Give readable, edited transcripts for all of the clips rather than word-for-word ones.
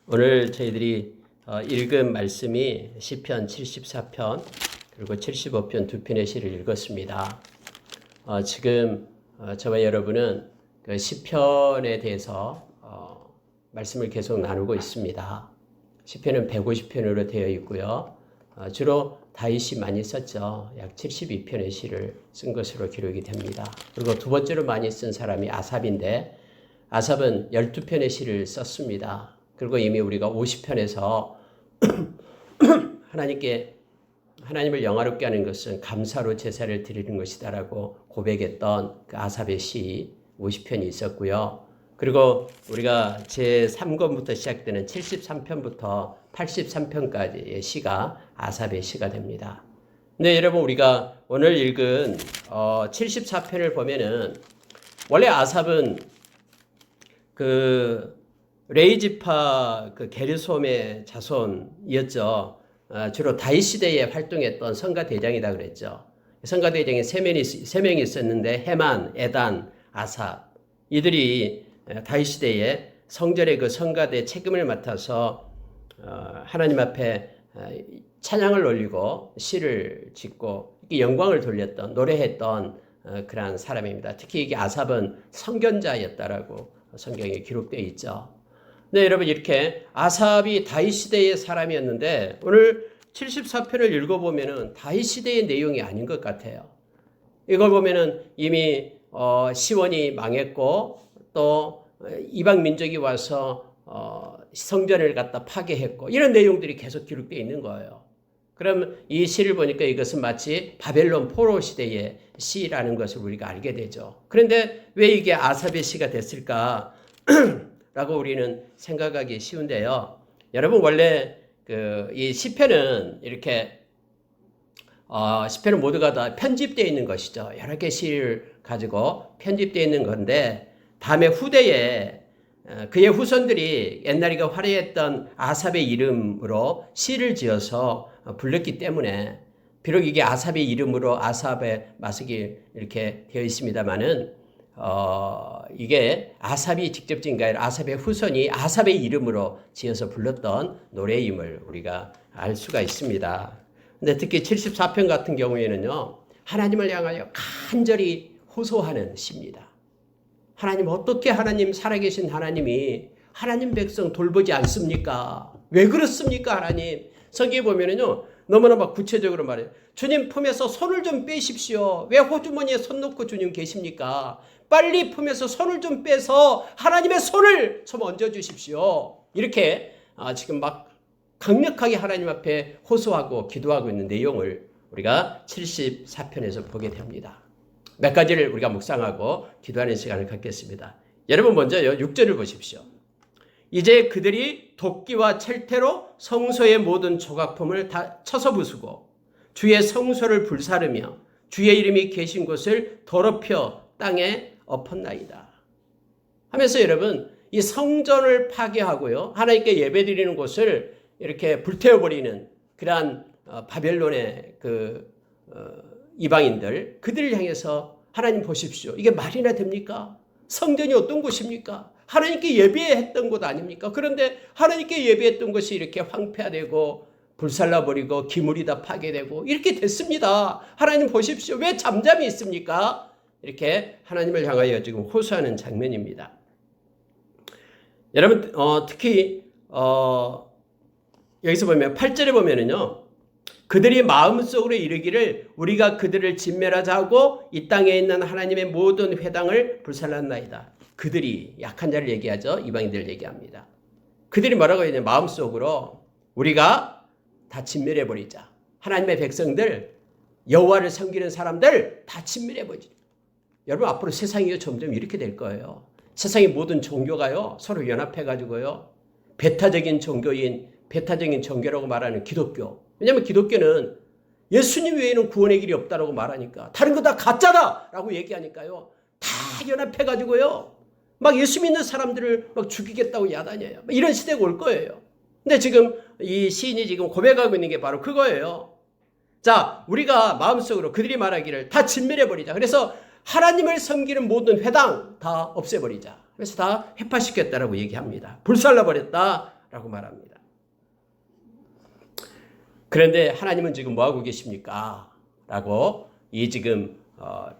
오늘 저희들이 읽은 말씀이 시편 74편 그리고 75편 두 편의 시를 읽었습니다. 지금 저와 여러분은 그 시편에 대해서 말씀을 계속 나누고 있습니다. 시편은 150편으로 되어 있고요. 주로 다윗이 많이 썼죠. 약 72편의 시를 쓴 것으로 기록이 됩니다. 그리고 두 번째로 많이 쓴 사람이 아삽인데 아삽은 12편의 시를 썼습니다. 그리고 이미 우리가 50편에서 하나님을 영화롭게 하는 것은 감사로 제사를 드리는 것이다라고 고백했던 그 아삽의 시 50편이 있었고요. 그리고 우리가 제3권부터 시작되는 73편부터 83편까지의 시가 아삽의 시가 됩니다. 근데 여러분 우리가 오늘 읽은 74편을 보면은 원래 아삽은 그 레이지파 그 게르솜의 자손이었죠. 주로 다윗 시대에 활동했던 성가대장이다 그랬죠. 성가대장이 세 명이 있었는데 헤만, 에단, 아삽 이들이 다윗 시대에 성전의 그 성가대 책임을 맡아서 하나님 앞에 찬양을 올리고 시를 짓고 영광을 돌렸던 노래했던 그러한 사람입니다. 특히 이게 아삽은 선견자였다라고 성경에 기록되어 있죠. 네, 여러분 이렇게 아삽이 다윗 시대의 사람이었는데 오늘 74편을 읽어보면은 다윗 시대의 내용이 아닌 것 같아요. 이걸 보면은 이미 시원이 망했고 또 이방 민족이 와서 성전을 갖다 파괴했고 이런 내용들이 계속 기록되어 있는 거예요. 그럼 이 시를 보니까 이것은 마치 바벨론 포로 시대의 시라는 것을 우리가 알게 되죠. 그런데 왜 이게 아삽의 시가 됐을까? 라고 우리는 생각하기 쉬운데요. 여러분 원래 이 시편은 이렇게 시편은 모두가 다 편집되어 있는 것이죠. 여러 개 시를 가지고 편집되어 있는 건데 다음에 후대에 그의 후손들이 옛날이가 화려했던 아삽의 이름으로 시를 지어서 불렀기 때문에 비록 이게 아삽의 이름으로 아삽의 마스기 이렇게 되어 있습니다만은 이게 아삽이 직접 지은 게 아니라 아삽의 후손이 아삽의 이름으로 지어서 불렀던 노래임을 우리가 알 수가 있습니다. 근데 특히 74편 같은 경우에는요, 하나님을 향하여 간절히 호소하는 시입니다. 하나님 어떻게 하나님 살아계신 하나님이 하나님 백성 돌보지 않습니까? 왜 그렇습니까 하나님? 성경에 보면은요, 너무나 막 구체적으로 말해요. 주님 품에서 손을 좀 빼십시오. 왜 호주머니에 손 놓고 주님 계십니까? 빨리 품에서 손을 좀 빼서 하나님의 손을 좀 얹어주십시오. 이렇게 지금 막 강력하게 하나님 앞에 호소하고 기도하고 있는 내용을 우리가 74편에서 보게 됩니다. 몇 가지를 우리가 묵상하고 기도하는 시간을 갖겠습니다. 여러분 먼저요 6절을 보십시오. 이제 그들이 도끼와 철퇴로 성소의 모든 조각품을 다 쳐서 부수고 주의 성소를 불사르며 주의 이름이 계신 곳을 더럽혀 땅에 엎었나이다 하면서 여러분 이 성전을 파괴하고요 하나님께 예배드리는 곳을 이렇게 불태워버리는 그러한 바벨론의 이방인들 그들을 향해서 하나님 보십시오. 이게 말이나 됩니까? 성전이 어떤 곳입니까? 하나님께 예배했던 곳 아닙니까? 그런데 하나님께 예배했던 것이 이렇게 황폐화되고 불살라버리고 기물이 다 파괴되고 이렇게 됐습니다. 하나님 보십시오. 왜 잠잠히 있습니까? 이렇게 하나님을 향하여 지금 호소하는 장면입니다. 여러분 특히 여기서 보면 8절에 보면은요. 그들이 마음속으로 이르기를 우리가 그들을 진멸하자 하고 이 땅에 있는 하나님의 모든 회당을 불살랐나이다. 그들이 약한 자를 얘기하죠. 이방인들을 얘기합니다. 그들이 뭐라고 했냐 마음속으로 우리가 다 진멸해버리자. 하나님의 백성들 여호와를 섬기는 사람들 다 진멸해버리자. 여러분 앞으로 세상이 점점 이렇게 될 거예요. 세상의 모든 종교가요 서로 연합해가지고요 배타적인 종교라고 말하는 기독교. 왜냐하면 기독교는 예수님 외에는 구원의 길이 없다라고 말하니까 다른 거 다 가짜다라고 얘기하니까요 다 연합해가지고요 막 예수 믿는 사람들을 막 죽이겠다고 야단해요. 이런 시대가 올 거예요. 근데 지금 이 시인이 지금 고백하고 있는 게 바로 그거예요. 자, 우리가 마음속으로 그들이 말하기를 다 진멸해버리자. 그래서 하나님을 섬기는 모든 회당 다 없애버리자. 그래서 다 해파시켰다라고 얘기합니다. 불살라버렸다. 라고 말합니다. 그런데 하나님은 지금 뭐하고 계십니까? 라고 이 지금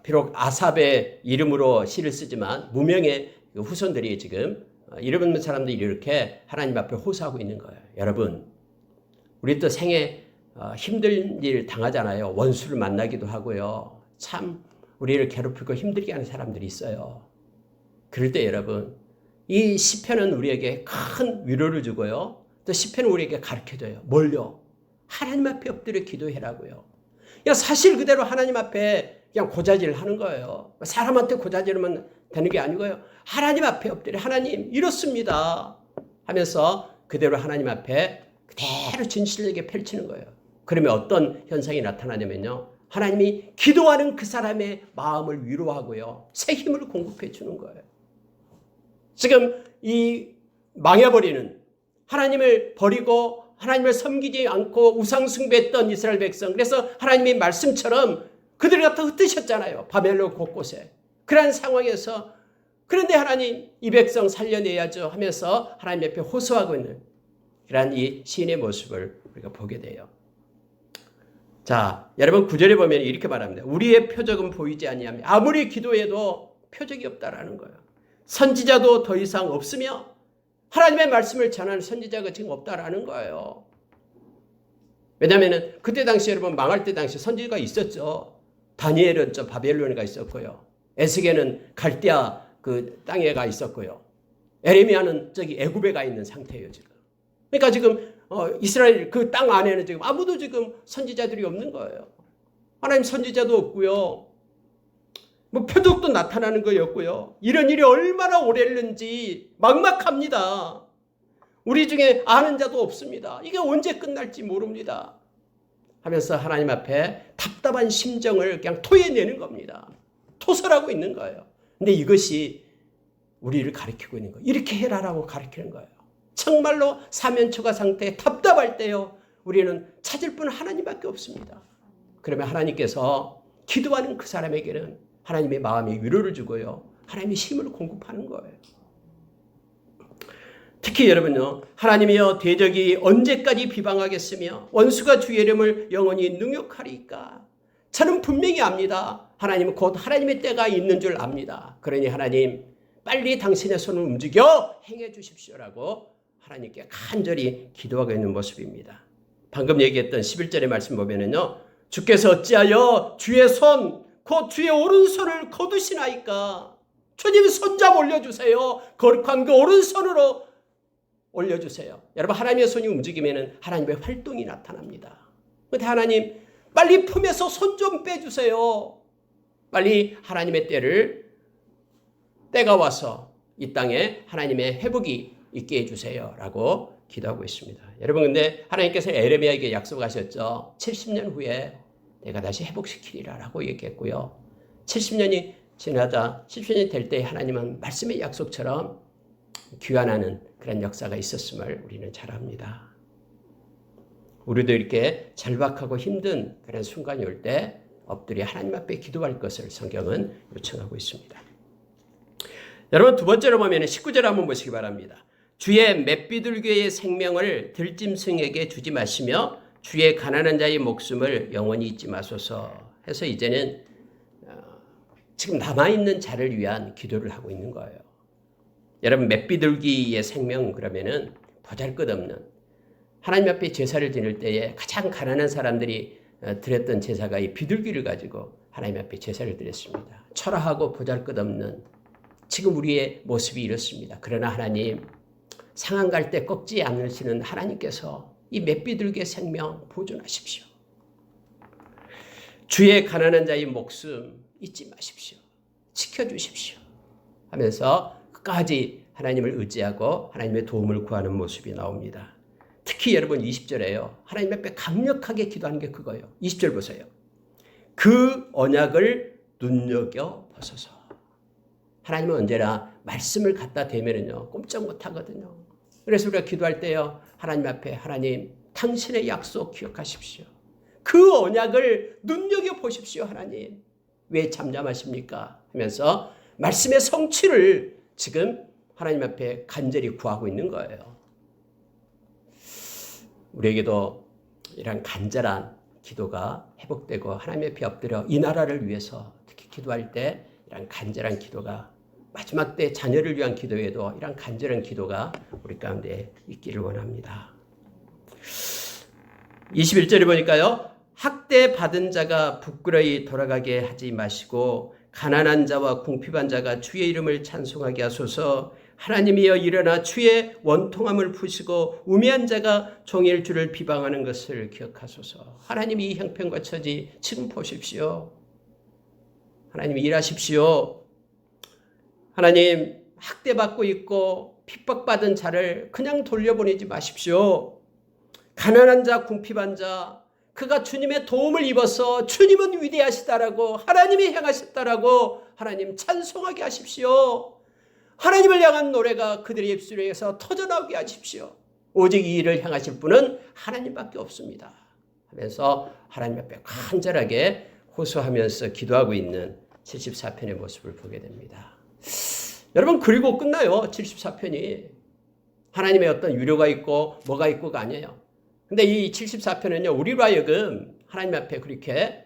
비록 아삽의 이름으로 시를 쓰지만 무명의 후손들이 지금 이름 없는 사람들이 이렇게 하나님 앞에 호소하고 있는 거예요. 여러분, 우리 또 생에 힘든 일 당하잖아요. 원수를 만나기도 하고요. 참 우리를 괴롭히고 힘들게 하는 사람들이 있어요. 그럴 때 여러분, 이 시편은 우리에게 큰 위로를 주고요. 또 시편은 우리에게 가르쳐줘요. 뭘요? 하나님 앞에 엎드려 기도해라고요. 그냥 사실 그대로 하나님 앞에 그냥 고자질을 하는 거예요. 사람한테 고자질하면 되는 게 아니고요. 하나님 앞에 엎드려 하나님 이렇습니다 하면서 그대로 하나님 앞에 그대로 진실되게 펼치는 거예요. 그러면 어떤 현상이 나타나냐면요. 하나님이 기도하는 그 사람의 마음을 위로하고요. 새 힘을 공급해 주는 거예요. 지금 이 망해버리는 하나님을 버리고 하나님을 섬기지 않고 우상숭배했던 이스라엘 백성, 그래서 하나님의 말씀처럼 그들을 갖다 흩으셨잖아요. 바벨론 곳곳에. 그러한 상황에서 그런데 하나님 이 백성 살려내야죠 하면서 하나님 옆에 호소하고 있는 그러한 이 시인의 모습을 우리가 보게 돼요. 자, 여러분 9절에 보면 이렇게 말합니다. 우리의 표적은 보이지 아니하며 아무리 기도해도 표적이 없다라는 거예요. 선지자도 더 이상 없으며 하나님의 말씀을 전하는 선지자가 지금 없다라는 거예요. 왜냐하면 그때 당시 여러분 망할 때 당시 선지자가 있었죠. 다니엘은 저 바벨론에 가 있었고요. 에스겔은 갈대아 그 땅에 가 있었고요. 에레미야는 저기 애굽에 가 있는 상태예요 지금. 그러니까 지금 이스라엘 그 땅 안에는 지금 아무도 지금 선지자들이 없는 거예요. 하나님 선지자도 없고요. 뭐 표적도 나타나는 거였고요. 이런 일이 얼마나 오래했는지 막막합니다. 우리 중에 아는 자도 없습니다. 이게 언제 끝날지 모릅니다. 하면서 하나님 앞에 답답한 심정을 그냥 토해내는 겁니다. 토설하고 있는 거예요. 근데 이것이 우리를 가르치고 있는 거예요. 이렇게 해라라고 가르치는 거예요. 정말로 사면초가 상태에 답답할 때요. 우리는 찾을 분은 하나님밖에 없습니다. 그러면 하나님께서 기도하는 그 사람에게는 하나님의 마음의 위로를 주고요. 하나님의 힘을 공급하는 거예요. 특히 여러분요. 하나님이여 대적이 언제까지 비방하겠으며 원수가 주의 이름을 영원히 능욕하리까. 저는 분명히 압니다. 하나님은 곧 하나님의 때가 있는 줄 압니다. 그러니 하나님 빨리 당신의 손을 움직여 행해 주십시오라고 하나님께 간절히 기도하고 있는 모습입니다. 방금 얘기했던 11절의 말씀 보면은요. 주께서 어찌하여 주의 손 곧 주의 오른손을 거두시나이까. 주님 손잡 올려주세요. 거룩한 그 오른손으로 올려주세요. 여러분 하나님의 손이 움직이면 하나님의 활동이 나타납니다. 그런데 하나님 빨리 품에서 손 좀 빼주세요. 빨리 하나님의 때가 와서 이 땅에 하나님의 회복이 있게 해주세요 라고 기도하고 있습니다. 여러분 근데 하나님께서 에레미야에게 약속하셨죠. 70년 후에 내가 다시 회복시키리라 라고 얘기했고요. 70년이 지나자 70년이 될 때 하나님은 말씀의 약속처럼 귀환하는 그런 역사가 있었음을 우리는 잘 압니다. 우리도 이렇게 절박하고 힘든 그런 순간이 올 때 엎드려 하나님 앞에 기도할 것을 성경은 요청하고 있습니다. 여러분 두 번째로 보면 19절 한번 보시기 바랍니다. 주의 맷비둘기의 생명을 들짐승에게 주지 마시며 주의 가난한 자의 목숨을 영원히 잊지 마소서 해서 이제는 지금 남아있는 자를 위한 기도를 하고 있는 거예요. 여러분 맷비둘기의 생명 그러면은 보잘것없는 하나님 앞에 제사를 드릴 때에 가장 가난한 사람들이 드렸던 제사가 이 비둘기를 가지고 하나님 앞에 제사를 드렸습니다. 초라하고 보잘것없는 지금 우리의 모습이 이렇습니다. 그러나 하나님 상한 갈 때 꺾지 않으시는 하나님께서 이 맷비둘기의 생명 보존하십시오. 주의 가난한 자의 목숨 잊지 마십시오. 지켜주십시오. 하면서 끝까지 하나님을 의지하고 하나님의 도움을 구하는 모습이 나옵니다. 특히 여러분 20절에요. 하나님 앞에 강력하게 기도하는 게 그거예요. 20절 보세요. 그 언약을 눈여겨보소서. 하나님은 언제나 말씀을 갖다 대면은요. 꼼짝 못하거든요. 그래서 우리가 기도할 때요. 하나님 앞에 하나님 당신의 약속 기억하십시오. 그 언약을 눈여겨보십시오. 하나님. 왜 잠잠하십니까? 하면서 말씀의 성취를 지금 하나님 앞에 간절히 구하고 있는 거예요. 우리에게도 이런 간절한 기도가 회복되고 하나님 앞에 엎드려 이 나라를 위해서 특히 기도할 때 이런 간절한 기도가 마지막 때 자녀를 위한 기도에도 이런 간절한 기도가 우리 가운데 있기를 원합니다. 21절에 보니까요. 학대 받은 자가 부끄러이 돌아가게 하지 마시고 가난한 자와 궁핍한 자가 주의 이름을 찬송하게 하소서. 하나님이여 일어나 주의 원통함을 푸시고 우매한 자가 종일 주를 비방하는 것을 기억하소서. 하나님이 이 형편과 처지 지금 보십시오. 하나님 일하십시오. 하나님 학대받고 있고 핍박받은 자를 그냥 돌려보내지 마십시오. 가난한 자, 궁핍한 자, 그가 주님의 도움을 입어서 주님은 위대하시다라고 하나님이 행하셨다라고 하나님 찬송하게 하십시오. 하나님을 향한 노래가 그들의 입술에서 터져나오게 하십시오. 오직 이 일을 행하실 분은 하나님밖에 없습니다. 하면서 하나님 앞에 간절하게 호소하면서 기도하고 있는 74편의 모습을 보게 됩니다. 여러분 그리고 끝나요. 74편이. 하나님의 어떤 유료가 있고 뭐가 있고가 아니에요. 근데 이 74편은요. 우리로 하여금 하나님 앞에 그렇게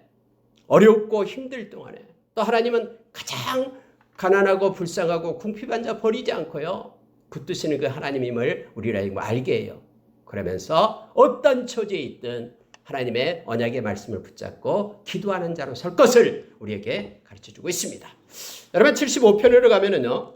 어렵고 힘들 동안에 또 하나님은 가장 가난하고 불쌍하고 궁핍한 자 버리지 않고요. 붙드시는 그 하나님임을 우리로 하여금 알게 해요. 그러면서 어떤 처지에 있든 하나님의 언약의 말씀을 붙잡고 기도하는 자로 설 것을 우리에게 가르쳐주고 있습니다. 여러분 75편으로 가면은요.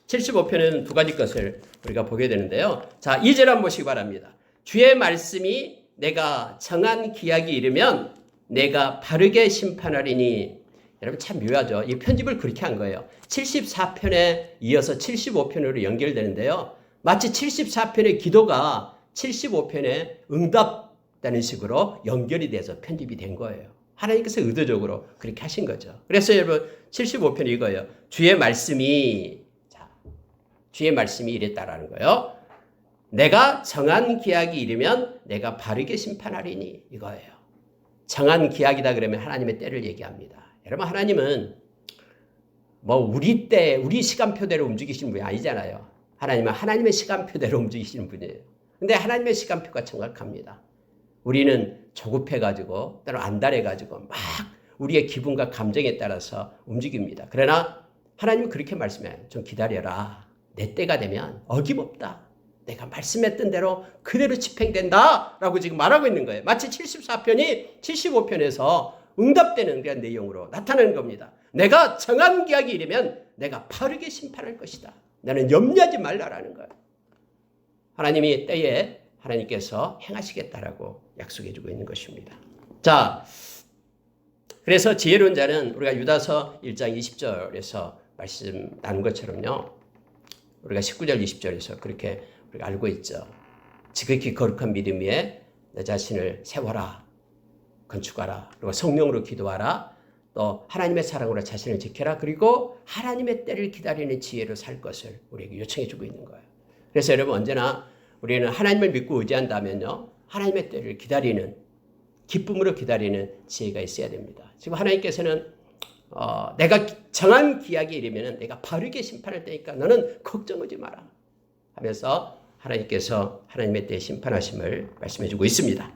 75편은 두 가지 것을 우리가 보게 되는데요. 자, 2절 한번 보시기 바랍니다. 주의 말씀이 내가 정한 기약이 이르면 내가 바르게 심판하리니. 여러분 참 묘하죠. 이 편집을 그렇게 한 거예요. 74편에 이어서 75편으로 연결되는데요. 마치 74편의 기도가 75편에 응답되는 식으로 연결이 돼서 편집이 된 거예요. 하나님께서 의도적으로 그렇게 하신 거죠. 그래서 여러분 75편이 이거예요. 주의 말씀이 이랬다라는 거예요. 내가 정한 기약이 이르면 내가 바르게 심판하리니 이거예요. 정한 기약이다 그러면 하나님의 때를 얘기합니다. 여러분 하나님은 뭐 우리 때 우리 시간표대로 움직이시는 분이 아니잖아요. 하나님은 하나님의 시간표대로 움직이시는 분이에요. 근데 하나님의 시간표가 정확합니다. 우리는 조급해가지고 때로 안달해가지고 막 우리의 기분과 감정에 따라서 움직입니다. 그러나 하나님은 그렇게 말씀해요. 좀 기다려라. 내 때가 되면 어김없다. 내가 말씀했던 대로 그대로 집행된다 라고 지금 말하고 있는 거예요. 마치 74편이 75편에서 응답되는 그런 내용으로 나타나는 겁니다. 내가 정한 기약이 이르면 내가 바르게 심판할 것이다. 나는 염려하지 말라라는 거예요. 하나님이 때에 하나님께서 행하시겠다라고 약속해 주고 있는 것입니다. 자, 그래서 지혜로운 자는 우리가 유다서 1장 20절에서 말씀 나눈 것처럼요. 우리가 19절 20절에서 그렇게 우리가 알고 있죠. 지극히 거룩한 믿음 위에 내 자신을 세워라. 건축하라. 그리고 성령으로 기도하라. 또 하나님의 사랑으로 자신을 지켜라. 그리고 하나님의 때를 기다리는 지혜로 살 것을 우리에게 요청해 주고 있는 거예요. 그래서 여러분 언제나 우리는 하나님을 믿고 의지한다면요. 하나님의 때를 기다리는 기쁨으로 기다리는 지혜가 있어야 됩니다. 지금 하나님께서는 내가 정한 기약이 이르면 내가 바르게 심판할 때니까 너는 걱정하지 마라 하면서 하나님께서 하나님의 때에 심판하심을 말씀해 주고 있습니다.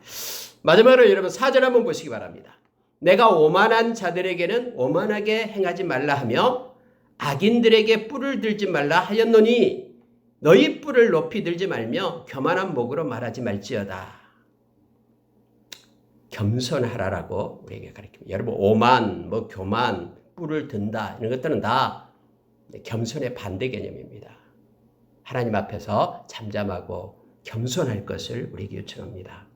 마지막으로 여러분 4절 한번 보시기 바랍니다. 내가 오만한 자들에게는 오만하게 행하지 말라 하며 악인들에게 뿔을 들지 말라 하였노니 너희 뿔을 높이 들지 말며 교만한 목으로 말하지 말지어다. 겸손하라라고 우리에게 가르칩니다. 여러분 오만, 교만, 뿔을 든다 이런 것들은 다 겸손의 반대 개념입니다. 하나님 앞에서 잠잠하고 겸손할 것을 우리에게 요청합니다.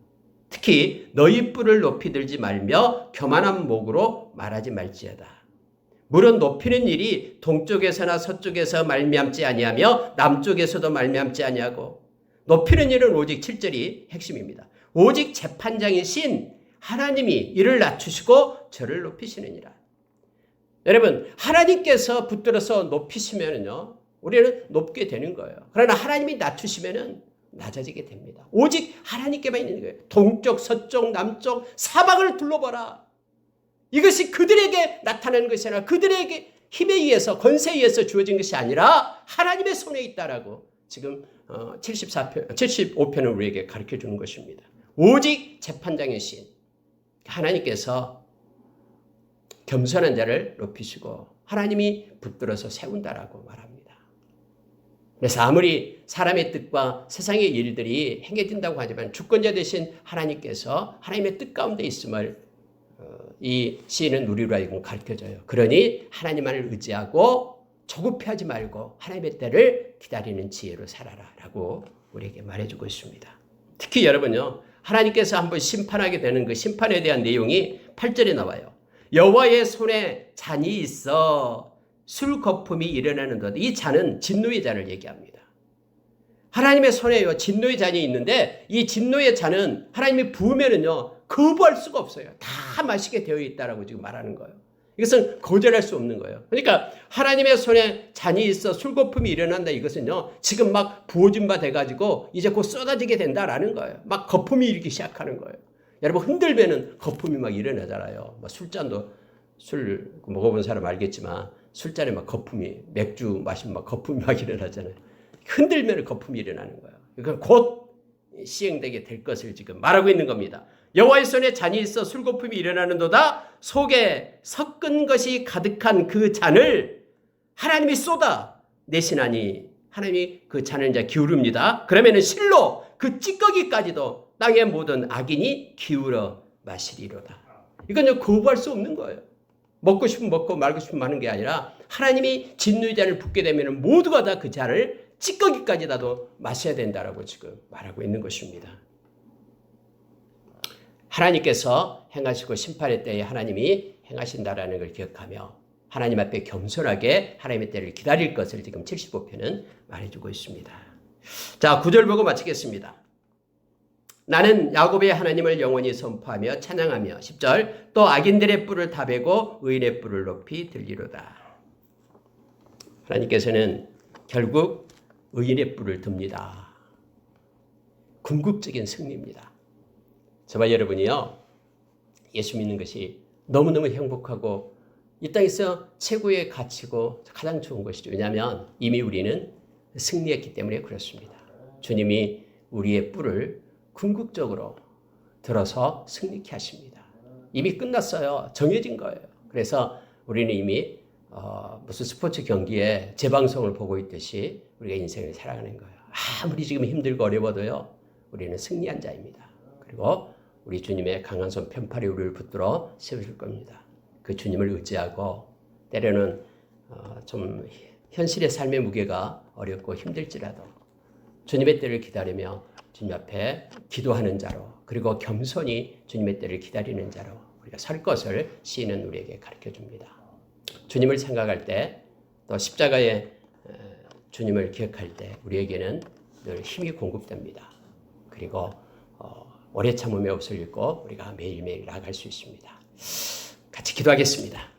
특히 너희 뿔을 높이 들지 말며 교만한 목으로 말하지 말지어다. 물은 높이는 일이 동쪽에서나 서쪽에서 말미암지 아니하며 남쪽에서도 말미암지 아니하고 높이는 일은 오직 7절이 핵심입니다. 오직 재판장이신 하나님이 이를 낮추시고 저를 높이시느니라. 여러분 하나님께서 붙들어서 높이시면은요 우리는 높게 되는 거예요. 그러나 하나님이 낮추시면은 낮아지게 됩니다. 오직 하나님께만 있는 거예요. 동쪽, 서쪽, 남쪽, 사방을 둘러봐라. 이것이 그들에게 나타나는 것이 아니라 그들에게 힘에 의해서 권세에 의해서 주어진 것이 아니라 하나님의 손에 있다라고 지금 75편을 우리에게 가르쳐 주는 것입니다. 오직 재판장이신 하나님께서 겸손한 자를 높이시고 하나님이 붙들어서 세운다라고 말합니다. 그래서 아무리 사람의 뜻과 세상의 일들이 행해진다고 하지만 주권자 되신 하나님께서 하나님의 뜻 가운데 있음을 이 시인은 우리로 하여금 가르쳐줘요. 그러니 하나님만을 의지하고 조급해하지 말고 하나님의 때를 기다리는 지혜로 살아라 라고 우리에게 말해주고 있습니다. 특히 여러분요, 하나님께서 한번 심판하게 되는 그 심판에 대한 내용이 8절에 나와요. 여호와의 손에 잔이 있어 술 거품이 일어나는 것. 이 잔은 진노의 잔을 얘기합니다. 하나님의 손에요, 진노의 잔이 있는데 이 진노의 잔은 하나님이 부으면은요, 거부할 수가 없어요. 다 마시게 되어 있다라고 지금 말하는 거예요. 이것은 거절할 수 없는 거예요. 그러니까 하나님의 손에 잔이 있어 술거품이 일어난다. 이것은요, 지금 막 부어진 바 돼가지고 이제 곧 쏟아지게 된다라는 거예요. 막 거품이 일기 시작하는 거예요. 여러분 흔들면은 거품이 막 일어나잖아요. 막 술잔도 술 먹어본 사람 알겠지만 술잔에 막 거품이, 맥주 마시면 막 거품이 막 일어나잖아요. 흔들면 거품이 일어나는 거예요. 그러니까 곧 시행되게 될 것을 지금 말하고 있는 겁니다. 여호와의 손에 잔이 있어 술거품이 일어나는도다. 속에 섞은 것이 가득한 그 잔을 하나님이 쏟아 내시나니, 하나님이 그 잔을 이제 기울입니다. 그러면은 실로 그 찌꺼기까지도 땅의 모든 악인이 기울어 마시리로다. 이건 거부할 수 없는 거예요. 먹고 싶으면 먹고 말고 싶으면 마는 게 아니라 하나님이 진노의 잔을 붓게 되면 모두가 다 그 잔을 찌꺼기까지라도 마셔야 된다라고 지금 말하고 있는 것입니다. 하나님께서 행하시고 심판의 때에 하나님이 행하신다라는 걸 기억하며 하나님 앞에 겸손하게 하나님의 때를 기다릴 것을 지금 75편은 말해주고 있습니다. 자, 9절 보고 마치겠습니다. 나는 야곱의 하나님을 영원히 선포하며 찬양하며 10절 또 악인들의 뿔을 다 베고 의인의 뿔을 높이 들리로다. 하나님께서는 결국 의인의 뿔을 듭니다. 궁극적인 승리입니다. 저와 여러분이요, 예수 믿는 것이 너무너무 행복하고 이 땅에서 최고의 가치고 가장 좋은 것이죠. 왜냐하면 이미 우리는 승리했기 때문에 그렇습니다. 주님이 우리의 뿔을 궁극적으로 들어서 승리케 하십니다. 이미 끝났어요. 정해진 거예요. 그래서 우리는 이미 무슨 스포츠 경기에 재방송을 보고 있듯이 우리가 인생을 살아가는 거예요. 아무리 지금 힘들고 어려워도요, 우리는 승리한 자입니다. 그리고 우리 주님의 강한 손 편팔이 우리를 붙들어 세우실 겁니다. 그 주님을 의지하고 때로는 좀 현실의 삶의 무게가 어렵고 힘들지라도 주님의 때를 기다리며 주님 앞에 기도하는 자로, 그리고 겸손히 주님의 때를 기다리는 자로 우리가 설 것을 시인은 우리에게 가르쳐 줍니다. 주님을 생각할 때, 또 십자가의 주님을 기억할 때 우리에게는 늘 힘이 공급됩니다. 그리고 오래 참으며 옷을 입고 우리가 매일매일 나아갈 수 있습니다. 같이 기도하겠습니다.